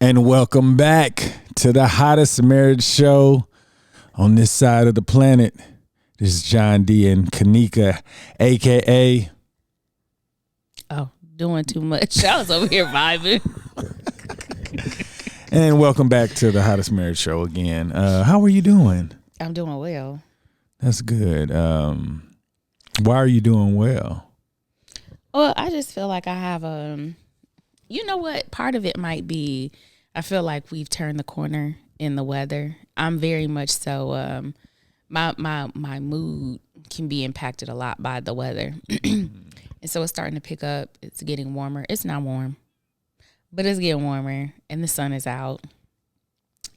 And welcome back to the hottest marriage show on this side of the planet. This is John D. and Kanika, a.k.a. Oh, doing too much. I was over here vibing. And welcome back to the hottest marriage show again. How are you doing? I'm doing well. That's good. Why are you doing well? Well, I just feel like I have you know what? Part of it might be I feel like we've turned the corner in the weather. I'm very much so my mood can be impacted a lot by the weather. And so it's starting to pick up. It's getting warmer. It's not warm, but it's getting warmer and the sun is out.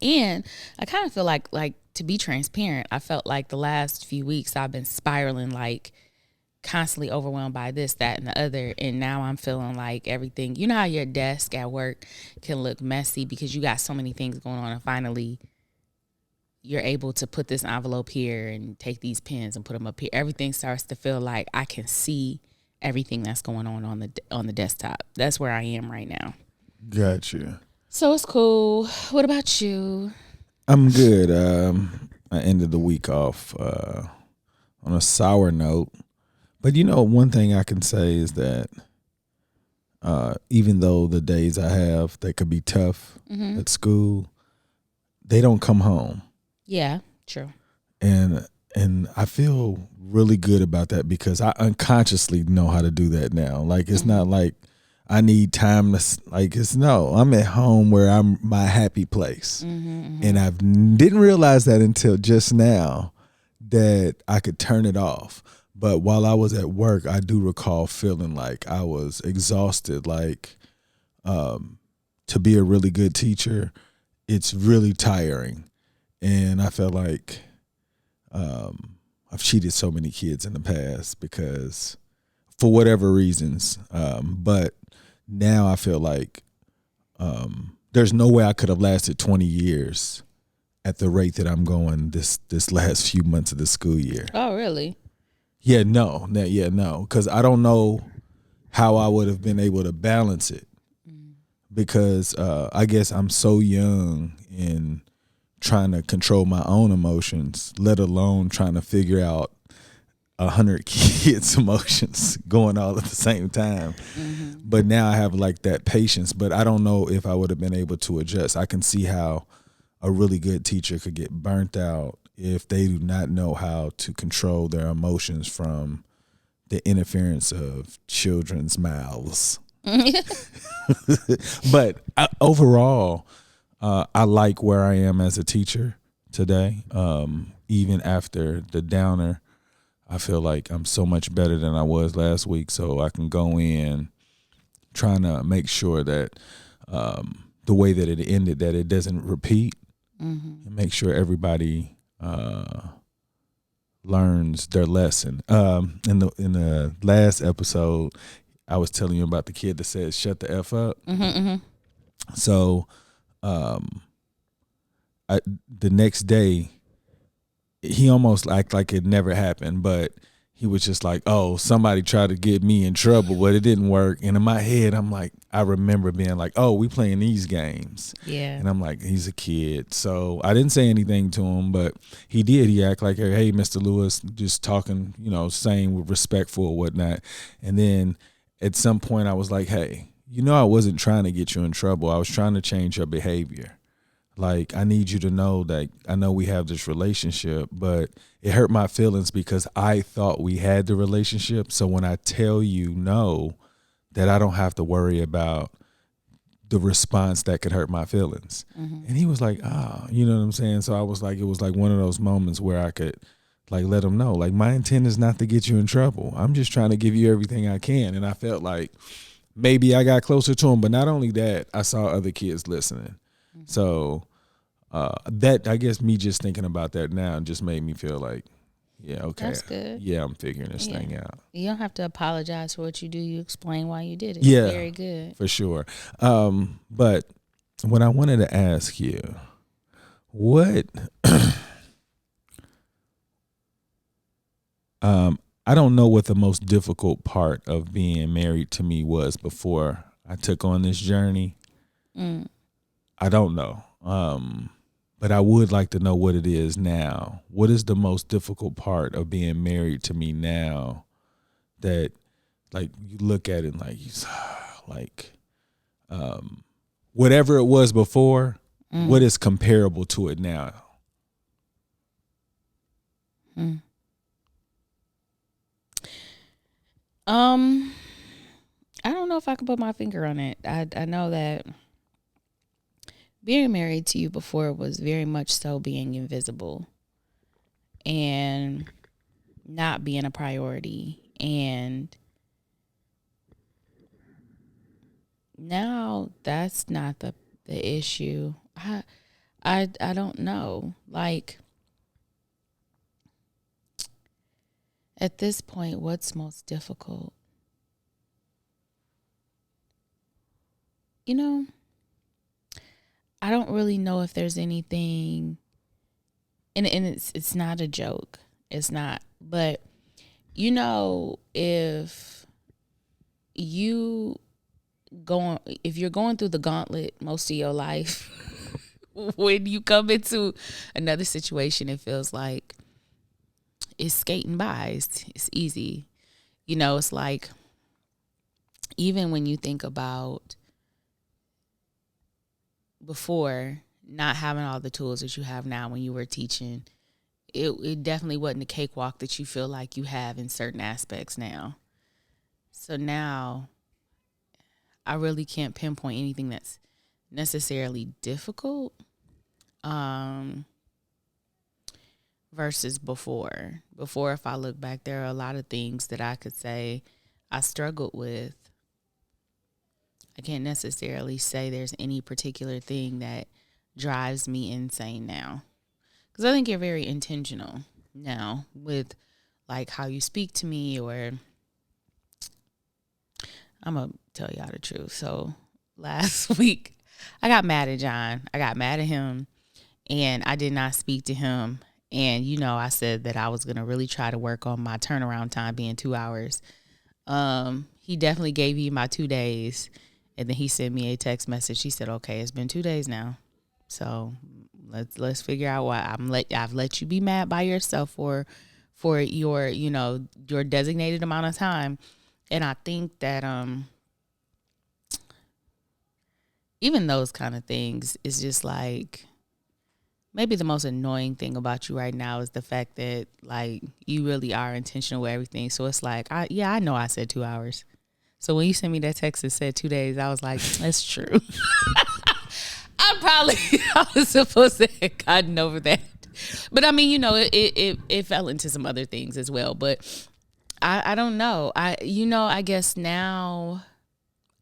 And I kind of feel like to be transparent, I felt like the last few weeks I've been spiraling, like constantly overwhelmed by this, that, and the other. And now I'm feeling like everything, you know how your desk at work can look messy because you got so many things going on, and finally you're able to put this envelope here and take these pens and put them up here. Everything starts to feel like I can see everything that's going on the desktop. That's where I am right now. Gotcha. So it's cool. What about you? I'm good. I ended the week off on a sour note. But you know, one thing I can say is that even though the days I have that could be tough at school, they don't come home. Yeah, true. And I feel really good about that because I unconsciously know how to do that now. Like it's not like I need time to I'm at home where I'm my happy place. And I didn't realize that until just now that I could turn it off. But while I was at work, I do recall feeling like I was exhausted. Like to be a really good teacher, it's really tiring. And I felt like I've cheated so many kids in the past because for whatever reasons. But now I feel like there's no way I could have lasted 20 years at the rate that I'm going this last few months of the school year. Oh, really? Yeah, no. Because I don't know how I would have been able to balance it because I guess I'm so young in trying to control my own emotions, let alone trying to figure out 100 kids' emotions going all at the same time. But now I have like that patience, but I don't know if I would have been able to adjust. I can see how a really good teacher could get burnt out if they do not know how to control their emotions from the interference of children's mouths. But overall, I like where I am as a teacher today. Even after the downer, I feel like I'm so much better than I was last week, so I can go in trying to make sure that the way that it ended, that it doesn't repeat, and make sure everybody learns their lesson. In the last episode, I was telling you about the kid that said "shut the f up." So, the next day, he almost acted like it never happened, but he was just like, "Oh, somebody tried to get me in trouble, but it didn't work." And in my head, I'm like, I remember being like, "Oh, we playing these games." Yeah. And I'm like, he's a kid. So I didn't say anything to him, but he did. He acted like, "Hey, Mr. Lewis," just talking, saying respectful or whatnot. And then at some point I was like, "Hey, I wasn't trying to get you in trouble. I was trying to change your behavior. Like, I need you to know that I know we have this relationship, but it hurt my feelings because I thought we had the relationship. So when I tell you no, that I don't have to worry about the response that could hurt my feelings." And he was like, you know what I'm saying? So I was like, it was like one of those moments where I could like let him know, like, my intent is not to get you in trouble. I'm just trying to give you everything I can. And I felt like maybe I got closer to him, but not only that, I saw other kids listening. So that, I guess me just thinking about that now just made me feel like, yeah, okay. That's good. Yeah, I'm figuring this thing out. You don't have to apologize for what you do. You explain why you did it. Yeah. Very good. For sure. But what I wanted to ask you, what I don't know what the most difficult part of being married to me was before I took on this journey. I don't know. But I would like to know what it is now. What is the most difficult part of being married to me now that, like, you look at it like, like, whatever it was before, what is comparable to it now? I don't know if I can put my finger on it. I know that being married to you before was very much so being invisible and not being a priority. And now that's not the issue. I don't know. Like, at this point, what's most difficult? You know, I don't really know if there's anything, and it's not a joke. It's not. But you know, if you're going through the gauntlet most of your life, when you come into another situation, it feels like it's skating by. It's easy. You know, it's like, even when you think about before not having all the tools that you have now when you were teaching, it definitely wasn't a cakewalk that you feel like you have in certain aspects now. So now I really can't pinpoint anything that's necessarily difficult versus before. Before, if I look back, there are a lot of things that I could say I struggled with. I can't necessarily say there's any particular thing that drives me insane now. Because I think you're very intentional now with, like, how you speak to me, or I'm going to tell y'all the truth. So last week, I got mad at John. I got mad at him, and I did not speak to him. And, you know, I said that I was going to really try to work on my turnaround time being 2 hours. He definitely gave you my 2 days. And then he sent me a text message. He said, okay, it's been 2 days now. So let's figure out why I've let you be mad by yourself for your, you know, your designated amount of time. And I think that even those kind of things is just like, maybe the most annoying thing about you right now is the fact that, like, you really are intentional with everything. So it's like, I know I said 2 hours. So when you sent me that text that said 2 days, I was like, that's true. I was supposed to have gotten over that. But I mean, you know, it fell into some other things as well. But I don't know. I guess now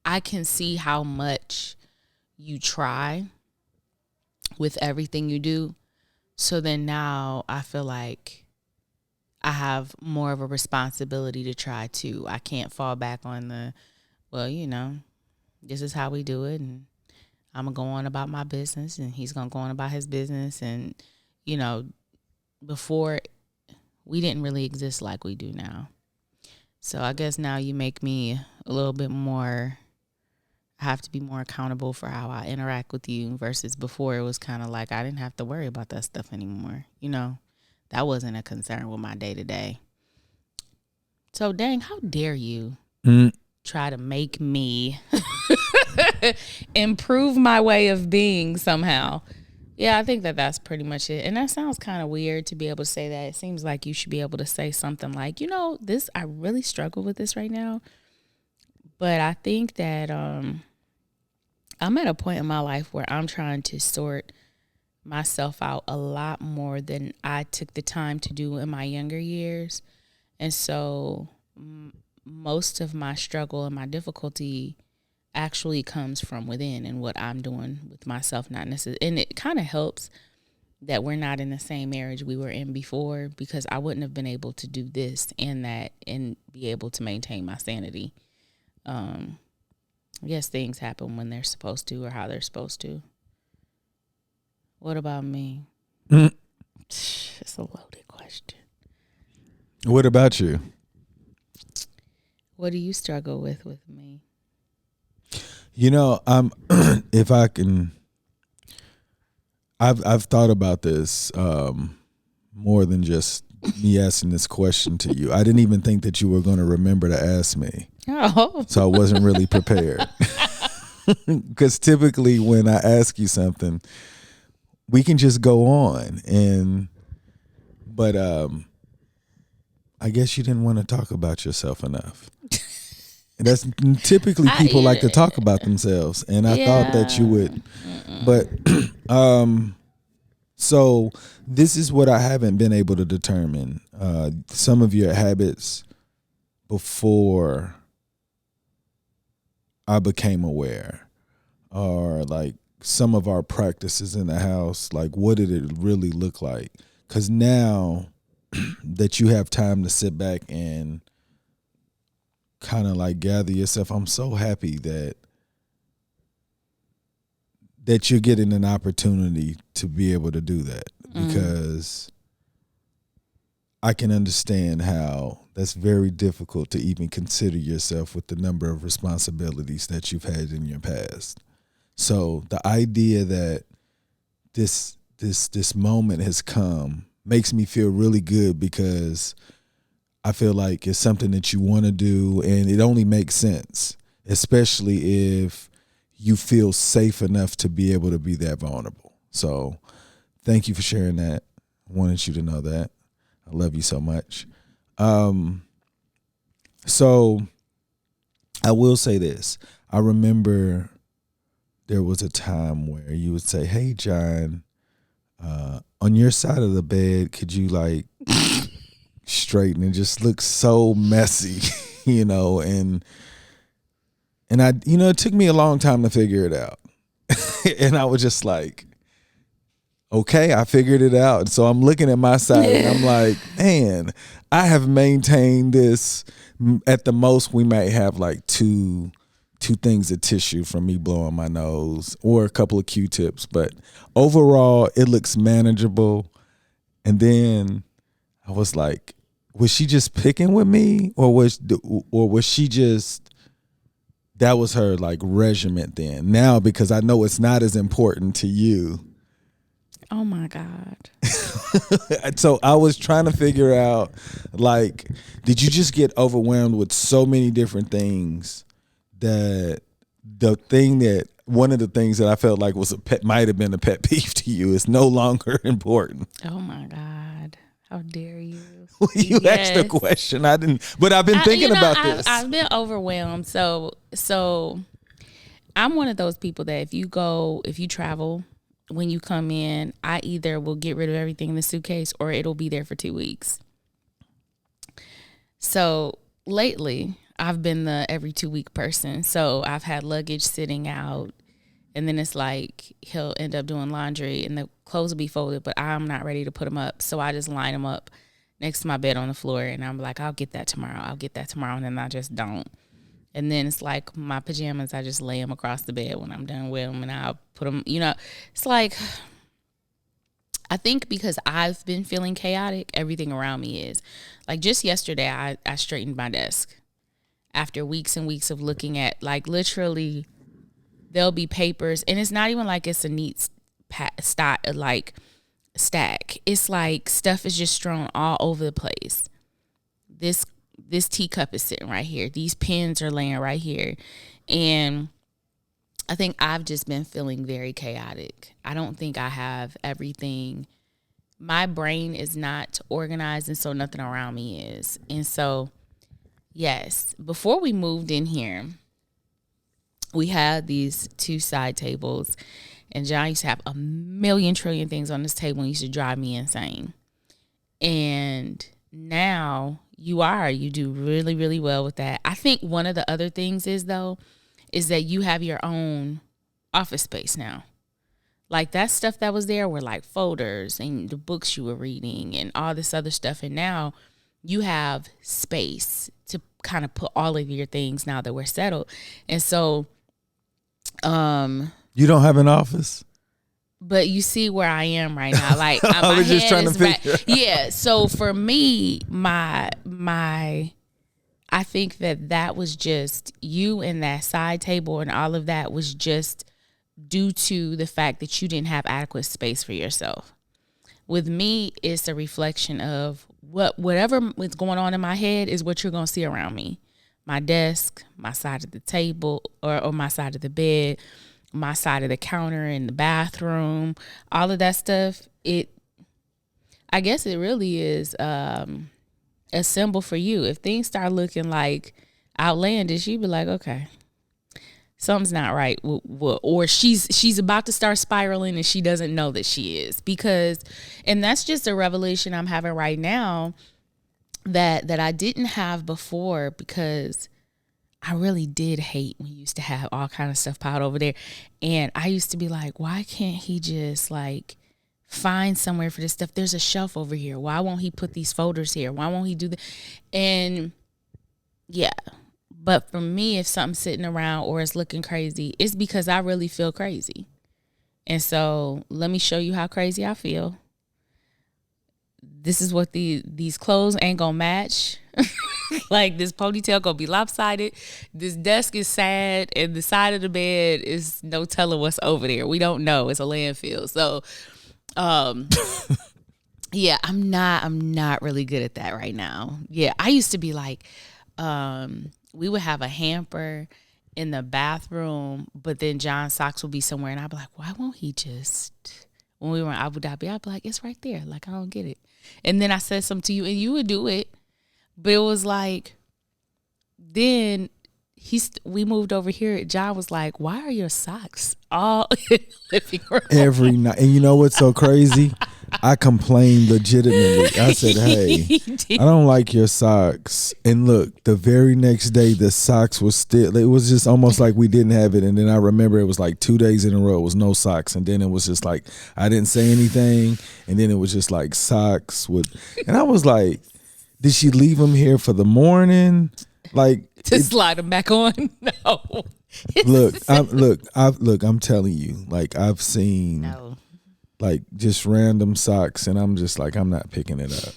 I can see how much you try with everything you do. So then now I feel like I have more of a responsibility to try too. I can't fall back on well, you know, this is how we do it, and I'm going to go on about my business, and he's going to go on about his business. And, you know, before, we didn't really exist like we do now. So I guess now you make me a little bit more, I have to be more accountable for how I interact with you, versus before it was kind of like I didn't have to worry about that stuff anymore. You know, that wasn't a concern with my day to day. So dang, how dare you try to make me improve my way of being somehow. Yeah, I think that that's pretty much it. And that sounds kind of weird to be able to say that. It seems like you should be able to say something like, you know, this, I really struggle with this right now. But I think that I'm at a point in my life where I'm trying to sort myself out a lot more than I took the time to do in my younger years. And so most of my struggle and my difficulty actually comes from within and what I'm doing with myself, not necessarily. And it kind of helps that we're not in the same marriage we were in before, because I wouldn't have been able to do this and that and be able to maintain my sanity. I guess things happen when they're supposed to, or how they're supposed to. What about me? It's a loaded question. What about you? What do you struggle with me? You know, if I can I've thought about this more than just me asking this question to you. I didn't even think that you were going to remember to ask me. Oh. So I wasn't really prepared. Because typically when I ask you something, we can just go on. But I guess you didn't want to talk about yourself enough. And that's typically people like to talk about themselves. And I thought that you would. But so this is what I haven't been able to determine. Some of your habits before I became aware, or like some of our practices in the house, like what did it really look like? Because now that you have time to sit back and kind of like gather yourself, I'm so happy that you're getting an opportunity to be able to do that, because I can understand how that's very difficult to even consider yourself with the number of responsibilities that you've had in your past. So the idea that this moment has come makes me feel really good, because I feel like it's something that you want to do, and it only makes sense, especially if you feel safe enough to be able to be that vulnerable. So thank you for sharing that. I wanted you to know that. I love you so much. So I will say this. I remember there was a time where you would say, "Hey, John, on your side of the bed, could you like straighten? It just looks so messy," and I, it took me a long time to figure it out. And I was just like, okay, I figured it out. And so I'm looking at my side and I'm like, man, I have maintained this. At the most, we might have like two things of tissue from me blowing my nose, or a couple of Q-tips. But overall, it looks manageable. And then I was like, was she just picking with me, or was she just, that was her like regiment then? Now, because I know it's not as important to you. Oh my God. So I was trying to figure out, like, did you just get overwhelmed with so many different things that one of the things that I felt like was might have been a pet peeve to you is no longer important? Oh my God. How dare you? You asked the question. I didn't, but I've been thinking about this. I've been overwhelmed. So I'm one of those people that if you travel, when you come in, I either will get rid of everything in the suitcase or it'll be there for 2 weeks. So lately, I've been the every 2-week person. So I've had luggage sitting out, and then it's like he'll end up doing laundry and the clothes will be folded, but I'm not ready to put them up. So I just line them up next to my bed on the floor, and I'm like, I'll get that tomorrow. And then I just don't. And then it's like my pajamas, I just lay them across the bed when I'm done with them, and I'll put them, it's like, I think because I've been feeling chaotic, everything around me is. Like just yesterday, I straightened my desk after weeks and weeks of looking at, like, literally there'll be papers, and it's not even like it's a neat stack. It's like stuff is just strewn all over the place. This teacup is sitting right here. These pens are laying right here. And I think I've just been feeling very chaotic. I don't think I have everything. My brain is not organized, and so nothing around me is. And so, yes, before we moved in here, we had these 2 side tables, and John used to have a million trillion things on this table and used to drive me insane. And now you do really, really well with that. I think one of the other things is that you have your own office space now. Like that stuff that was there were like folders and the books you were reading and all this other stuff. And now you have space to kind of put all of your things now that we're settled. And so, you don't have an office? But you see where I am right now. Like I was just trying to figure. Yeah. So for me, my I think that was just you and that side table and all of that was just due to the fact that you didn't have adequate space for yourself. With me, it's a reflection of whatever is going on in my head is what you're going to see around me. My desk, my side of the table, or my side of the bed, my side of the counter in the bathroom, all of that stuff. I guess it really is a symbol for you. If things start looking like outlandish, you be like, okay, something's not right. Or she's about to start spiraling and she doesn't know that she is. And that's just a revelation I'm having right now that I didn't have before, because I really did hate when you used to have all kind of stuff piled over there. And I used to be like, why can't he just like find somewhere for this stuff? There's a shelf over here. Why won't he put these folders here? Why won't he do that? And yeah, but for me, if something's sitting around or it's looking crazy, it's because I really feel crazy. And so let me show you how crazy I feel. This is what these clothes ain't gonna match. Like, this ponytail gonna be lopsided. This desk is sad, and the side of the bed is no telling what's over there. We don't know. It's a landfill. So, yeah, I'm not really good at that right now. Yeah, I used to be like, we would have a hamper in the bathroom, but then John's socks would be somewhere, and I'd be like, why won't he just? When we were in Abu Dhabi, I'd be like, it's right there. Like, I don't get it. And then I said something to you, and you would do it. But it was like, then we moved over here. John was like, why are your socks all in the living room? Every night. And you know what's so crazy? I complained legitimately. I said, hey, I don't like your socks. And look, the very next day, the socks was still, it was just almost like we didn't have it. And then I remember it was like 2 days in a row, it was no socks. And then it was just like, I didn't say anything. And then it was just like socks and I was like, did she leave them here for the morning? Like, to slide them back on? No. I'm telling you, like, I've seen like just random socks, and I'm just like, I'm not picking it up,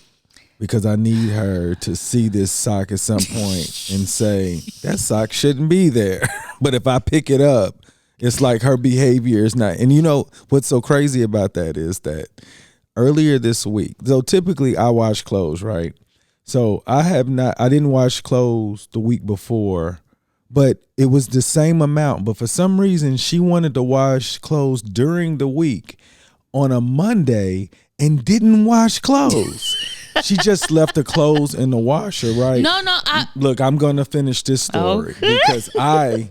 because I need her to see this sock at some point and say, that sock shouldn't be there. But if I pick it up, it's like her behavior is not. And you know what's so crazy about that is that earlier this week, so typically I wash clothes, right? So I didn't wash clothes the week before, but it was the same amount. But for some reason, she wanted to wash clothes during the week on a Monday and didn't wash clothes. She just left the clothes in the washer, right? No. Look, I'm going to finish this story because I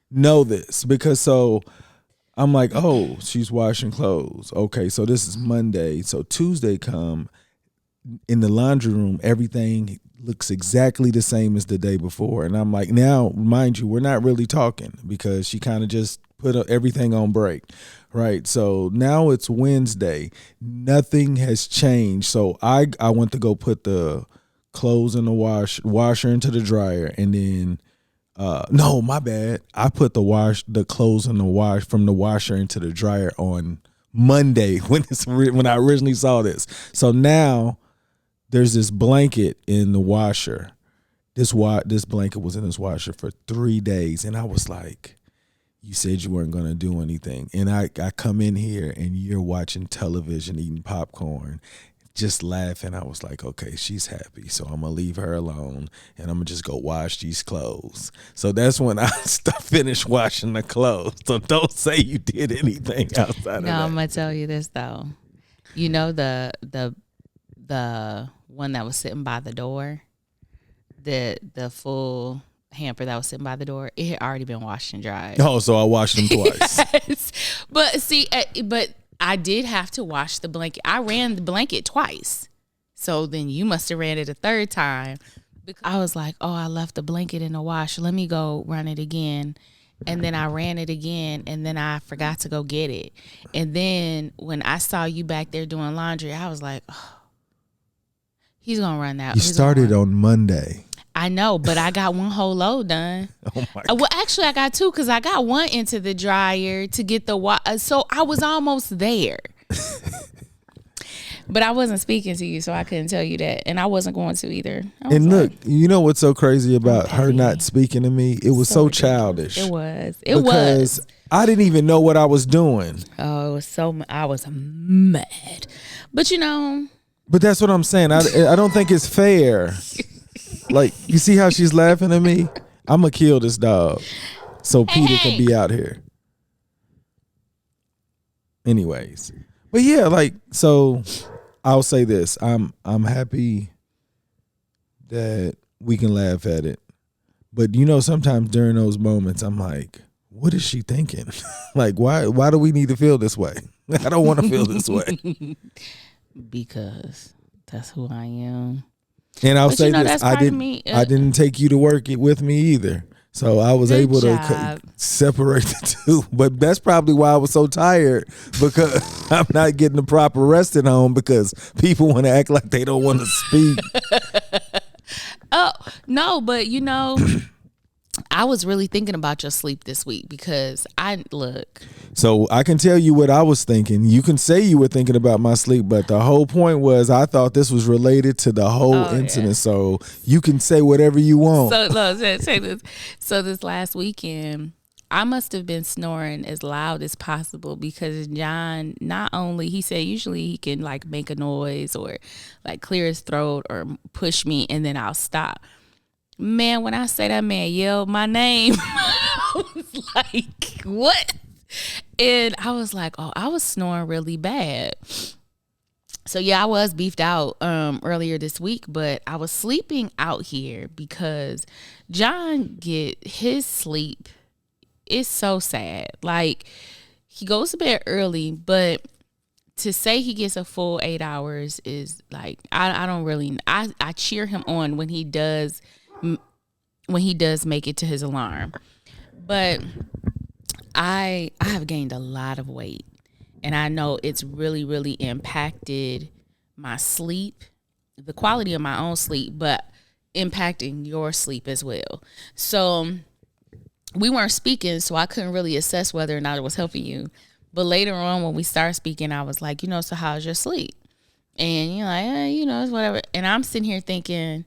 know this. Because so I'm like, oh, she's washing clothes. Okay, so this is Monday. So Tuesday come. In the laundry room, everything looks exactly the same as the day before. And I'm like, now, mind you, we're not really talking, because she kind of just put everything on break, right? So now it's Wednesday. Nothing has changed. So I went to go put the clothes in the washer into the dryer, and then no, my bad. I put the clothes in the wash from the washer into the dryer on Monday when I originally saw this. So now there's this blanket in the washer. This blanket was in this washer for 3 days. And I was like, you said you weren't going to do anything. And I come in here and you're watching television, eating popcorn, just laughing. I was like, okay, she's happy. So I'm going to leave her alone and I'm going to just go wash these clothes. So that's when I finished washing the clothes. So don't say you did anything outside of that. No, I'm going to tell you this, though. You know, the one that was sitting by the door, the full hamper that was sitting by the door, it had already been washed and dried. Oh, so I washed them twice. Yes. But see, I did have to wash the blanket. I ran the blanket twice. So then you must have ran it a third time. Because I was like, oh, I left the blanket in the wash. Let me go run it again. And then I ran it again, and then I forgot to go get it. And then when I saw you back there doing laundry, I was like, oh, he's going to run that. You started on Monday. I know, but I got one whole load done. Oh my God. Well, actually, I got two, because I got one into the dryer to get the so I was almost there. But I wasn't speaking to you, so I couldn't tell you that. And I wasn't going to either. And look, you know what's so crazy about her not speaking to me? It was so childish. It was. Because I didn't even know what I was doing. Oh, it was so, I was mad. But you know. But that's what I'm saying. I don't think it's fair. Like, you see how she's laughing at me? I'm going to kill this dog so Peter can be out here. Anyways. But yeah, like, so I'll say this. I'm happy that we can laugh at it. But you know, sometimes during those moments, I'm like, what is she thinking? Like, why do we need to feel this way? I don't want to feel this way. Because that's who I am. And I'll say this, I didn't take you to work with me either. So I was able to separate the two. But that's probably why I was so tired, because I'm not getting the proper rest at home because people want to act like they don't want to speak. Oh, no, but you know, I was really thinking about your sleep this week because So I can tell you what I was thinking. You can say you were thinking about my sleep, but the whole point was I thought this was related to the whole incident. Yeah. So you can say whatever you want. Say this. So this last weekend, I must have been snoring as loud as possible because John, not only, he said usually he can like make a noise or like clear his throat or push me and then I'll stop. Man, when I say that man yelled my name, I was like, what? And I was like, oh, I was snoring really bad. So yeah, I was beefed out earlier this week, but I was sleeping out here because John get his sleep. It's so sad. Like, he goes to bed early, but to say he gets a full 8 hours is like, I don't really, I cheer him on when he does make it to his alarm. But I have gained a lot of weight, and I know it's really, really impacted my sleep, the quality of my own sleep, but impacting your sleep as well. So we weren't speaking, so I couldn't really assess whether or not it was helping you. But later on, when we started speaking, I was like, so how's your sleep? And you're like, it's whatever. And I'm sitting here thinking,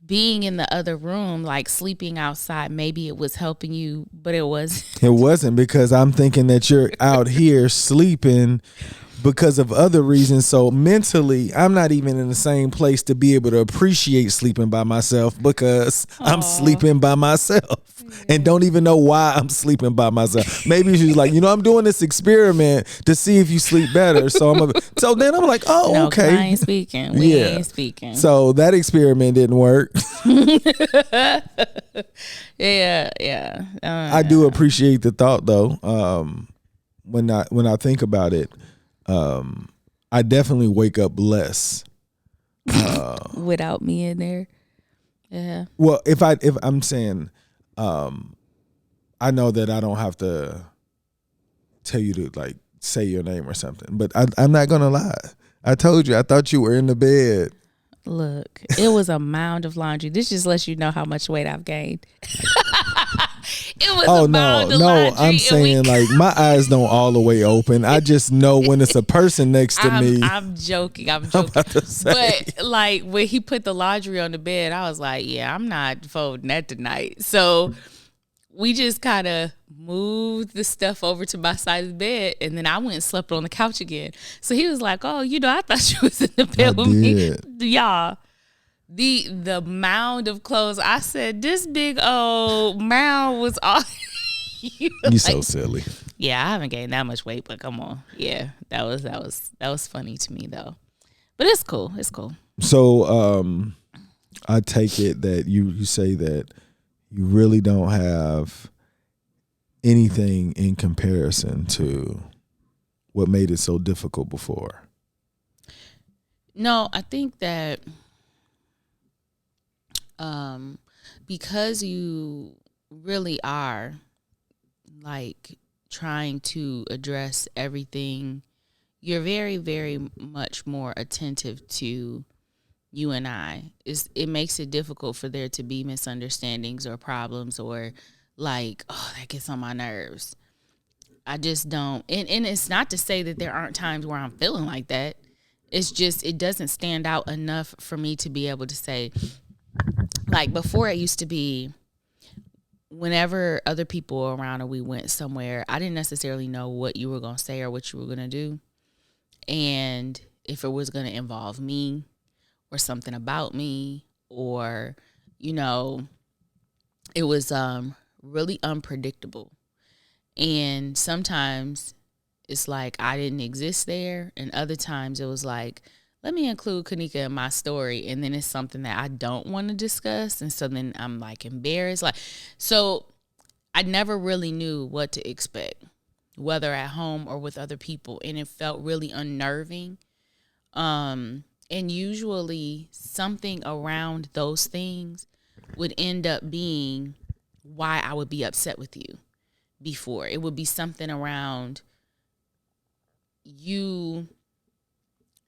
being in the other room, like sleeping outside, maybe it was helping you, but it wasn't. It wasn't, because I'm thinking that you're out here sleeping because of other reasons. So mentally, I'm not even in the same place to be able to appreciate sleeping by myself because I'm sleeping by myself and don't even know why I'm sleeping by myself. Maybe she's like, I'm doing this experiment to see if you sleep better. So then I'm like, oh, okay. I ain't speaking. We ain't speaking. So that experiment didn't work. Yeah. I do appreciate the thought though. When I think about it, I definitely wake up less without me in there. Yeah. Well, if I'm saying, I know that I don't have to tell you to like say your name or something, but I'm not gonna lie. I told you, I thought you were in the bed. Look, it was a mound of laundry. This just lets you know how much weight I've gained. It was a mound of laundry. I'm saying like my eyes don't all the way open. I just know when it's a person next to me. I'm joking. But like when he put the laundry on the bed, I was like, yeah, I'm not folding that tonight. So we just kind of moved the stuff over to my side of the bed, and then I went and slept on the couch again. So he was like, oh, I thought you was in the bed with me. Y'all. The mound of clothes. I said, this big old mound was all. You so silly. Yeah, I haven't gained that much weight, but come on. Yeah, that was funny to me though. But it's cool. It's cool. So I take it that you say that you really don't have anything in comparison to what made it so difficult before. No, I think that because you really are like trying to address everything, you're very, very much more attentive to you and I. It makes it difficult for there to be misunderstandings or problems or like, oh, that gets on my nerves. I just don't. And it's not to say that there aren't times where I'm feeling like that. It's just, it doesn't stand out enough for me to be able to say, like before it used to be, whenever other people were around or we went somewhere, I didn't necessarily know what you were going to say or what you were going to do. And if it was going to involve me or something about me, or, you know, it was really unpredictable. And sometimes it's like I didn't exist there. And other times it was like, let me include Kanika in my story. And then it's something that I don't want to discuss. And so then I'm like embarrassed. Like, so I never really knew what to expect, whether at home or with other people. And it felt really unnerving. And usually something around those things would end up being why I would be upset with you before. It would be something around you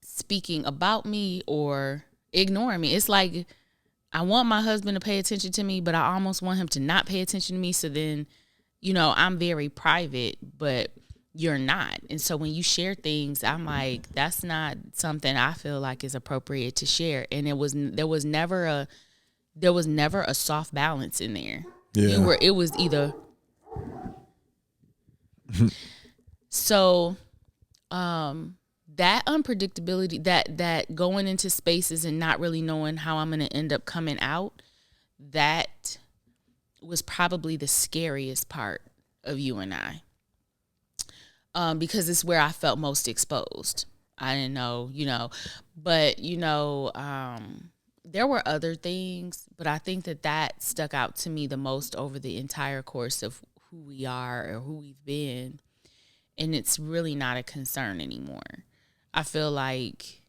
speaking about me or ignoring me. It's like I want my husband to pay attention to me, but I almost want him to not pay attention to me. So then, you know, I'm very private, but you're not. And so when you share things, I'm like, that's not something I feel like is appropriate to share. And there was never a soft balance in there. Yeah. It was either so that unpredictability, that going into spaces and not really knowing how I'm going to end up coming out, that was probably the scariest part of you and I. Because it's where I felt most exposed. I didn't know, but there were other things, but I think that stuck out to me the most over the entire course of who we are or who we've been. And it's really not a concern anymore. I feel like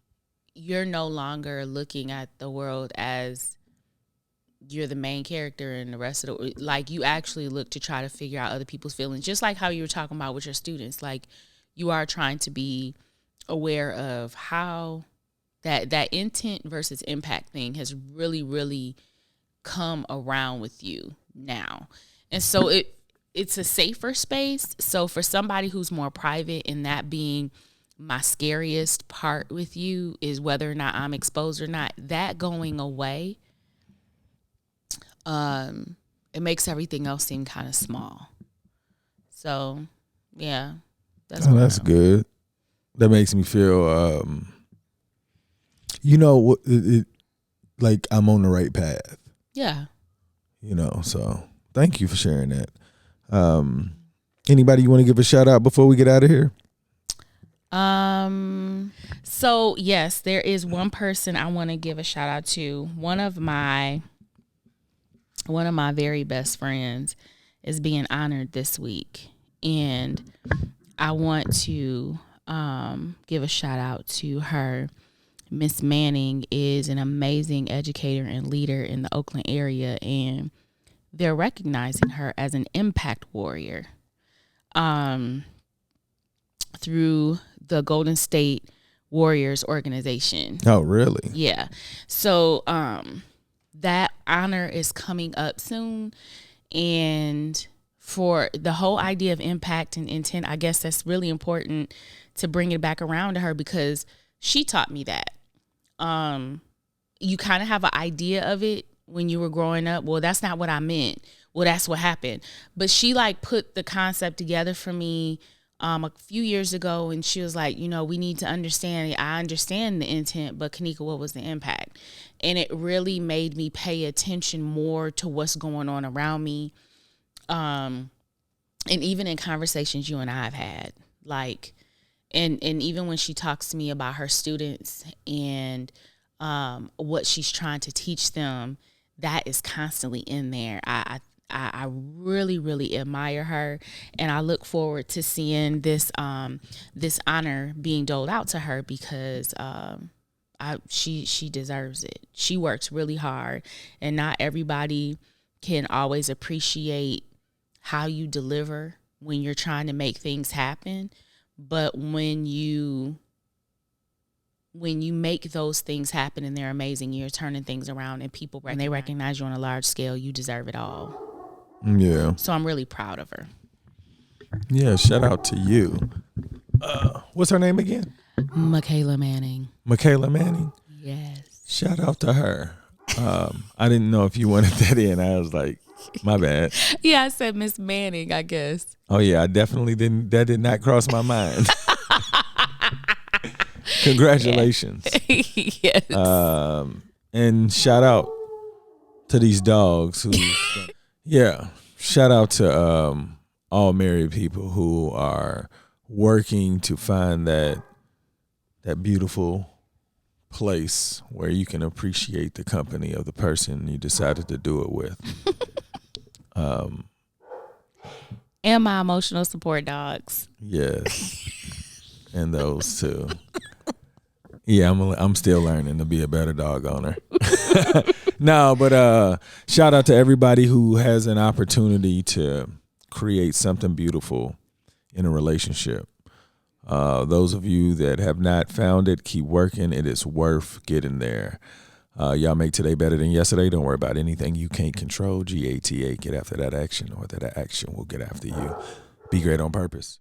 you're no longer looking at the world as you're the main character and the rest of the, like, you actually look to try to figure out other people's feelings, just like how you were talking about with your students. Like, you are trying to be aware of how that intent versus impact thing has really, really come around with you now. And so it's a safer space. So for somebody who's more private, and that being my scariest part with you is whether or not I'm exposed or not, that going away, it makes everything else seem kind of small. So yeah, that's good. That makes me feel, like I'm on the right path. Yeah. So thank you for sharing that. Anybody you want to give a shout out before we get out of here? So yes, there is one person I want to give a shout out to. One of my very best friends is being honored this week, and I want to give a shout out to her. Miss Manning is an amazing educator and leader in the Oakland area, and they're recognizing her as an impact warrior through the Golden State Warriors organization. Oh, really? Yeah. So that honor is coming up soon. And for the whole idea of impact and intent, I guess that's really important to bring it back around to her, because she taught me that. You kind of have an idea of it when you were growing up. Well, that's not what I meant. Well, that's what happened. But she put the concept together for me a few years ago, and she was like, we need to understand. I understand the intent, but Kanika, what was the impact? And it really made me pay attention more to what's going on around me. And even in conversations you and I have had, and even when she talks to me about her students and what she's trying to teach them, that is constantly in there. I really, really admire her, and I look forward to seeing this honor being doled out to her, because she deserves it. She works really hard, and not everybody can always appreciate how you deliver when you're trying to make things happen. But when you make those things happen and they're amazing, you're turning things around, and people, when they recognize you on a large scale, you deserve it all. Yeah. So I'm really proud of her. Yeah, shout out to you. What's her name again? Michaela Manning. Michaela Manning. Yes. Shout out to her. I didn't know if you wanted that in. I was like, my bad. Yeah, I said Miss Manning, I guess. Oh yeah, I definitely didn't. That did not cross my mind. Congratulations. Yes. And shout out to these dogs who, yeah, shout out to all married people who are working to find that beautiful place where you can appreciate the company of the person you decided to do it with. And my emotional support dogs. Yes. And those too. Yeah, I'm still learning to be a better dog owner. No, but shout out to everybody who has an opportunity to create something beautiful in a relationship. Those of you that have not found it, keep working. It is worth getting there. Y'all make today better than yesterday. Don't worry about anything you can't control. GATA, get after that action, or that action will get after you. Be great on purpose.